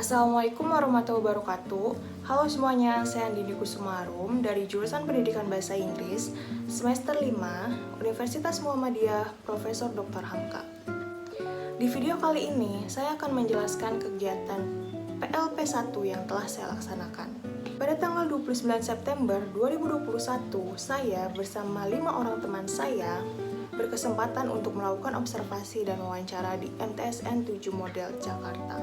Assalamualaikum warahmatullahi wabarakatuh. Halo semuanya, saya Andini Kusumarum dari jurusan Pendidikan Bahasa Inggris semester 5 Universitas Muhammadiyah Profesor Dr. Hamka. Di video kali ini, saya akan menjelaskan kegiatan PLP1 yang telah saya laksanakan. Pada tanggal 29 September 2021, saya bersama 5 orang teman saya berkesempatan untuk melakukan observasi dan wawancara di MTSN 7 Model Jakarta.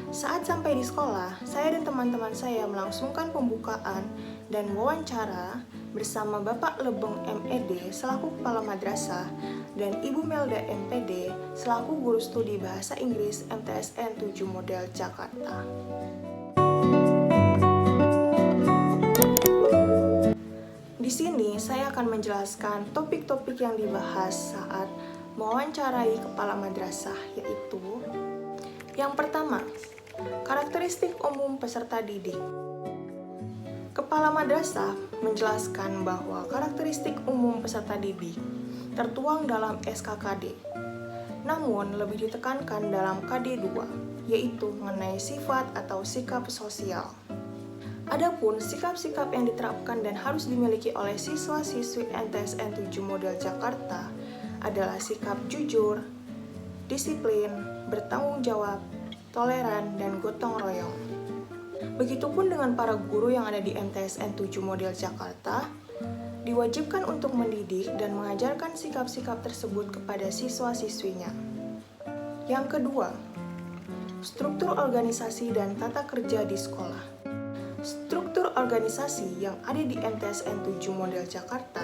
Saat sampai di sekolah, saya dan teman-teman saya melangsungkan pembukaan dan wawancara bersama Bapak Lebeng MED selaku Kepala Madrasah dan Ibu Melda MPD selaku Guru Studi Bahasa Inggris MTSN 7 Model Jakarta. Di sini saya akan menjelaskan topik-topik yang dibahas saat mewawancarai Kepala Madrasah, yaitu yang pertama, karakteristik umum peserta didik. Kepala Madrasah menjelaskan bahwa karakteristik umum peserta didik tertuang dalam SKKD, namun lebih ditekankan dalam KD2, yaitu mengenai sifat atau sikap sosial. Adapun sikap-sikap yang diterapkan dan harus dimiliki oleh siswa-siswi MTSN 7 Model Jakarta adalah sikap jujur, disiplin, bertanggung jawab, toleran, dan gotong royong. Begitupun dengan para guru yang ada di MTSN 7 Model Jakarta, diwajibkan untuk mendidik dan mengajarkan sikap-sikap tersebut kepada siswa-siswinya. Yang kedua, struktur organisasi dan tata kerja di sekolah. Struktur organisasi yang ada di MTSN 7 Model Jakarta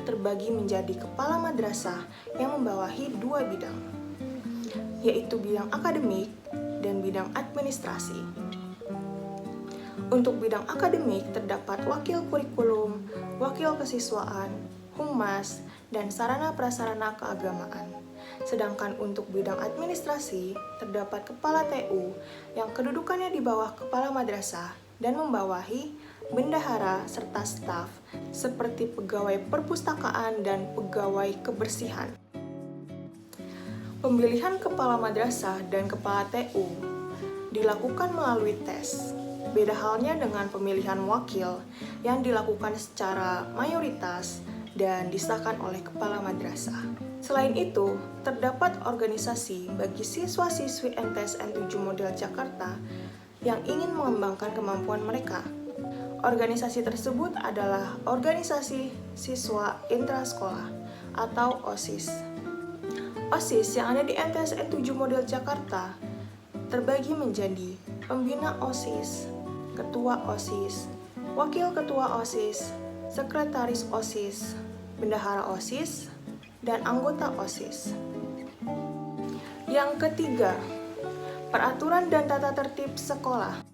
terbagi menjadi kepala madrasah yang membawahi 2 bidang, yaitu bidang akademik dan bidang administrasi. Untuk bidang akademik terdapat wakil kurikulum, wakil kesiswaan, humas, dan sarana prasarana keagamaan. Sedangkan untuk bidang administrasi terdapat kepala TU yang kedudukannya di bawah kepala madrasah dan membawahi bendahara serta staf seperti pegawai perpustakaan dan pegawai kebersihan. Pemilihan kepala madrasah dan kepala TU dilakukan melalui tes. Beda halnya dengan pemilihan wakil yang dilakukan secara mayoritas dan disahkan oleh kepala madrasah. Selain itu, terdapat organisasi bagi siswa-siswi MTSN 7 Model Jakarta yang ingin mengembangkan kemampuan mereka. Organisasi tersebut adalah Organisasi Siswa Intrasekolah atau OSIS. OSIS yang ada di MTSN 7 Model Jakarta terbagi menjadi pembina OSIS, ketua OSIS, wakil ketua OSIS, sekretaris OSIS, bendahara OSIS, dan anggota OSIS. Yang ketiga, peraturan dan tata tertib sekolah.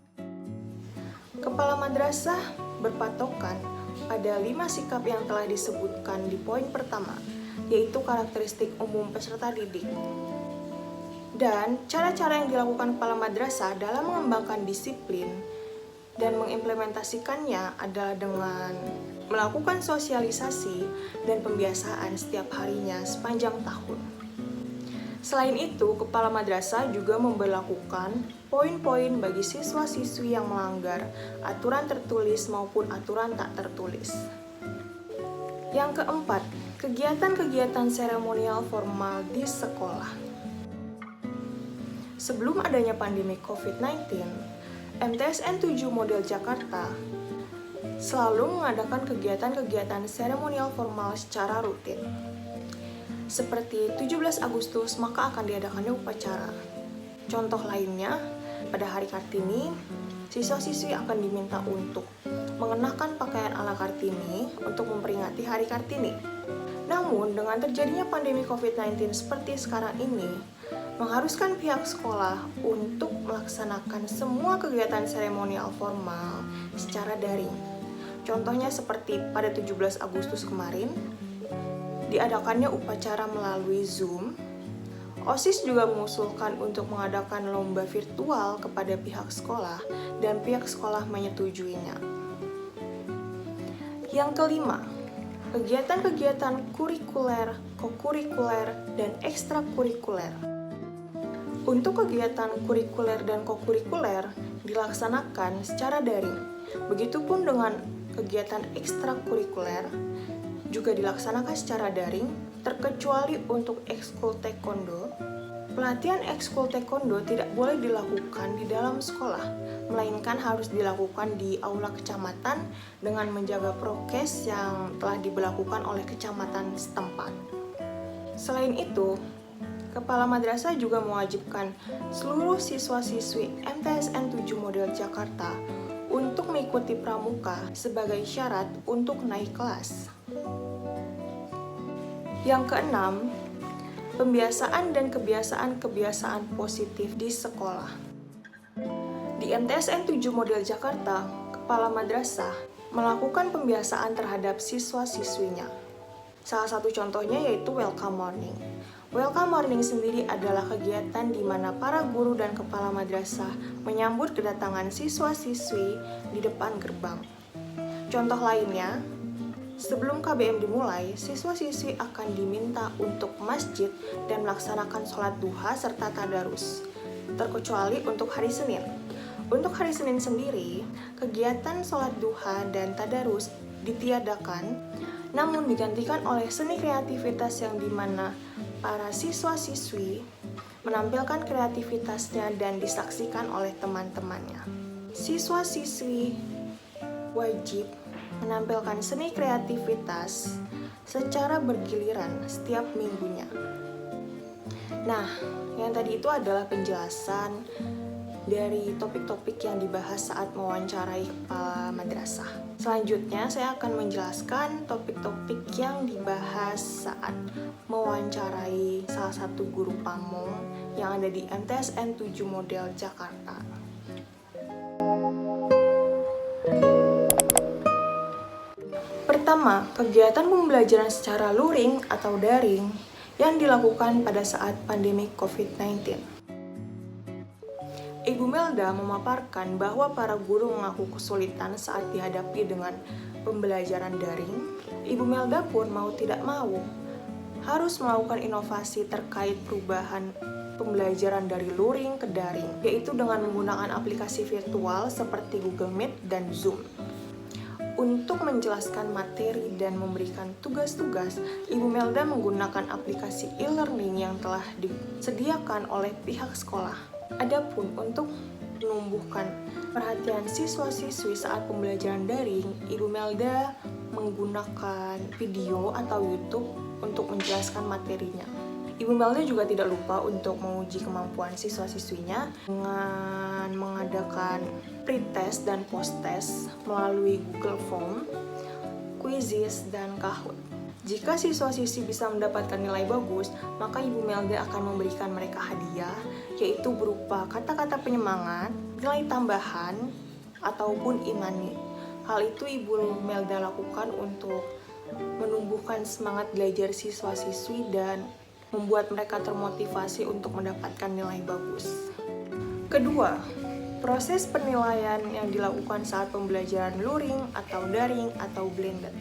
Kepala madrasah berpatokan pada 5 sikap yang telah disebutkan di poin pertama, yaitu karakteristik umum peserta didik. Dan cara-cara yang dilakukan kepala madrasah dalam mengembangkan disiplin dan mengimplementasikannya adalah dengan melakukan sosialisasi dan pembiasaan setiap harinya sepanjang tahun. Selain itu, kepala madrasah juga memberlakukan poin-poin bagi siswa-siswi yang melanggar aturan tertulis maupun aturan tak tertulis. Yang keempat, kegiatan-kegiatan seremonial formal di sekolah. Sebelum adanya pandemi COVID-19, MTSN 7 Model Jakarta selalu mengadakan kegiatan-kegiatan seremonial formal secara rutin. Seperti 17 Agustus, maka akan diadakannya upacara. Contoh lainnya, pada hari Kartini, siswa-siswi akan diminta untuk mengenakan pakaian ala Kartini untuk memperingati Hari Kartini. Namun, dengan terjadinya pandemi COVID-19 seperti sekarang ini, mengharuskan pihak sekolah untuk melaksanakan semua kegiatan seremonial formal secara daring. Contohnya seperti pada 17 Agustus kemarin, diadakannya upacara melalui Zoom. OSIS juga mengusulkan untuk mengadakan lomba virtual kepada pihak sekolah dan pihak sekolah menyetujuinya. Yang kelima, kegiatan-kegiatan kurikuler, kokurikuler, dan ekstrakurikuler. Untuk kegiatan kurikuler dan kokurikuler dilaksanakan secara daring. Begitupun dengan kegiatan ekstrakurikuler juga dilaksanakan secara daring, terkecuali untuk ekskul taekwondo. Pelatihan ekskul taekwondo tidak boleh dilakukan di dalam sekolah, melainkan harus dilakukan di aula kecamatan dengan menjaga prokes yang telah diberlakukan oleh kecamatan setempat. Selain itu, Kepala Madrasah juga mewajibkan seluruh siswa-siswi MTSN 7 Model Jakarta untuk mengikuti pramuka sebagai syarat untuk naik kelas. Yang keenam, pembiasaan dan kebiasaan-kebiasaan positif di sekolah. Di MTSN 7 Model Jakarta, Kepala Madrasah melakukan pembiasaan terhadap siswa-siswinya. Salah satu contohnya yaitu welcome morning. Welcome morning sendiri adalah kegiatan di mana para guru dan kepala madrasah menyambut kedatangan siswa-siswi di depan gerbang. Contoh lainnya, sebelum KBM dimulai, siswa-siswi akan diminta untuk masjid dan melaksanakan sholat duha serta tadarus, terkecuali untuk hari Senin. Untuk hari Senin sendiri, kegiatan sholat duha dan tadarus ditiadakan, namun digantikan oleh seni kreativitas yang dimana para siswa-siswi menampilkan kreativitasnya dan disaksikan oleh teman-temannya. Siswa-siswi wajib menampilkan seni kreativitas secara bergiliran setiap minggunya. Nah, yang tadi itu adalah penjelasan dari topik-topik yang dibahas saat mewawancarai kepala madrasah. Selanjutnya, saya akan menjelaskan topik-topik yang dibahas saat mewawancarai salah satu guru pamong yang ada di MTSN 7 Model Jakarta. Pertama, kegiatan pembelajaran secara luring atau daring yang dilakukan pada saat pandemi COVID-19. Ibu Melda memaparkan bahwa para guru mengaku kesulitan saat dihadapi dengan pembelajaran daring. Ibu Melda pun mau tidak mau harus melakukan inovasi terkait perubahan pembelajaran dari luring ke daring, yaitu dengan menggunakan aplikasi virtual seperti Google Meet dan Zoom. Untuk menjelaskan materi dan memberikan tugas-tugas, Ibu Melda menggunakan aplikasi e-learning yang telah disediakan oleh pihak sekolah. Adapun untuk menumbuhkan perhatian siswa-siswi saat pembelajaran daring, Ibu Melda menggunakan video atau YouTube untuk menjelaskan materinya. Ibu Melda juga tidak lupa untuk menguji kemampuan siswa-siswinya dengan mengadakan pre-test dan post-test melalui Google Form, quizzes, dan Kahoot. Jika siswa-siswi bisa mendapatkan nilai bagus, maka Ibu Melda akan memberikan mereka hadiah, yaitu berupa kata-kata penyemangat, nilai tambahan, ataupun e-money. Hal itu Ibu Melda lakukan untuk menumbuhkan semangat belajar siswa-siswi dan membuat mereka termotivasi untuk mendapatkan nilai bagus. Kedua, proses penilaian yang dilakukan saat pembelajaran luring atau daring atau blended.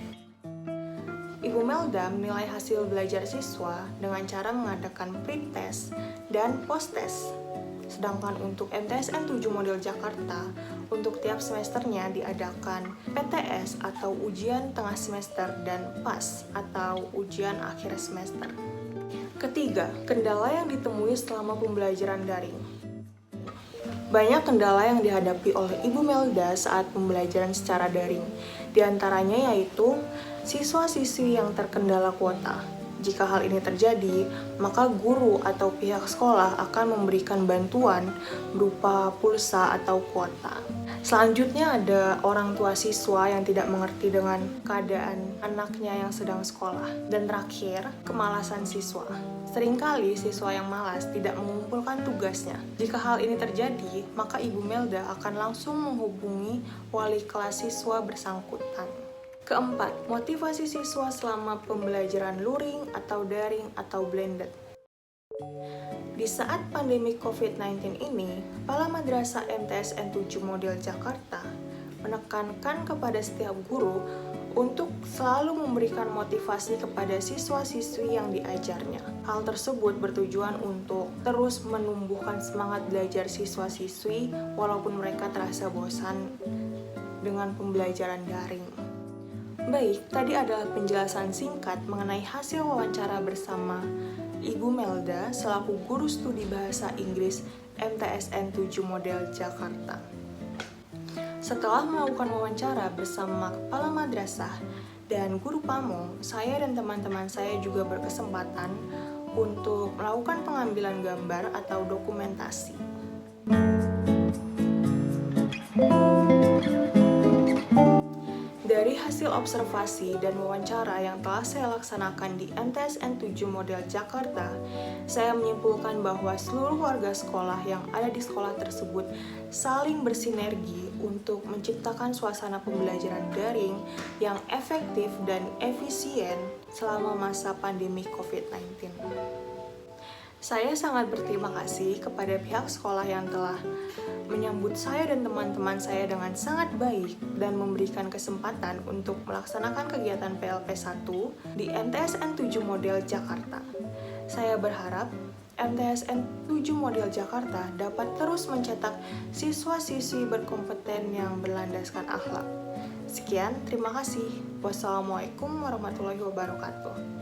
Ibu Melda menilai hasil belajar siswa dengan cara mengadakan pre-test dan post-test. Sedangkan untuk MTSN 7 Model Jakarta, untuk tiap semesternya diadakan PTS atau ujian tengah semester dan PAS atau ujian akhir semester. Ketiga, kendala yang ditemui selama pembelajaran daring. Banyak kendala yang dihadapi oleh Ibu Melda saat pembelajaran secara daring. Di antaranya yaitu siswa-siswi yang terkendala kuota. Jika hal ini terjadi, maka guru atau pihak sekolah akan memberikan bantuan berupa pulsa atau kuota. Selanjutnya ada orang tua siswa yang tidak mengerti dengan keadaan anaknya yang sedang sekolah. Dan terakhir, kemalasan siswa. Seringkali siswa yang malas tidak mengumpulkan tugasnya. Jika hal ini terjadi, maka Ibu Melda akan langsung menghubungi wali kelas siswa bersangkutan. Keempat, motivasi siswa selama pembelajaran luring atau daring atau blended. Di saat pandemi COVID-19 ini, Kepala Madrasah MTSN 7 Model Jakarta menekankan kepada setiap guru untuk selalu memberikan motivasi kepada siswa-siswi yang diajarnya. Hal tersebut bertujuan untuk terus menumbuhkan semangat belajar siswa-siswi walaupun mereka terasa bosan dengan pembelajaran daring. Baik, tadi adalah penjelasan singkat mengenai hasil wawancara bersama Ibu Melda selaku Guru Studi Bahasa Inggris MTSN 7 Model Jakarta. Setelah melakukan wawancara bersama Kepala Madrasah dan Guru Pamong, saya dan teman-teman saya juga berkesempatan untuk melakukan pengambilan gambar atau dokumentasi. Dari hasil observasi dan wawancara yang telah saya laksanakan di MTSN 7 Model Jakarta, saya menyimpulkan bahwa seluruh warga sekolah yang ada di sekolah tersebut saling bersinergi untuk menciptakan suasana pembelajaran daring yang efektif dan efisien selama masa pandemi COVID-19. Saya sangat berterima kasih kepada pihak sekolah yang telah menyambut saya dan teman-teman saya dengan sangat baik dan memberikan kesempatan untuk melaksanakan kegiatan PLP 1 di MTSN 7 Model Jakarta. Saya berharap MTSN 7 Model Jakarta dapat terus mencetak siswa-siswi berkompeten yang berlandaskan akhlak. Sekian, terima kasih. Wassalamualaikum warahmatullahi wabarakatuh.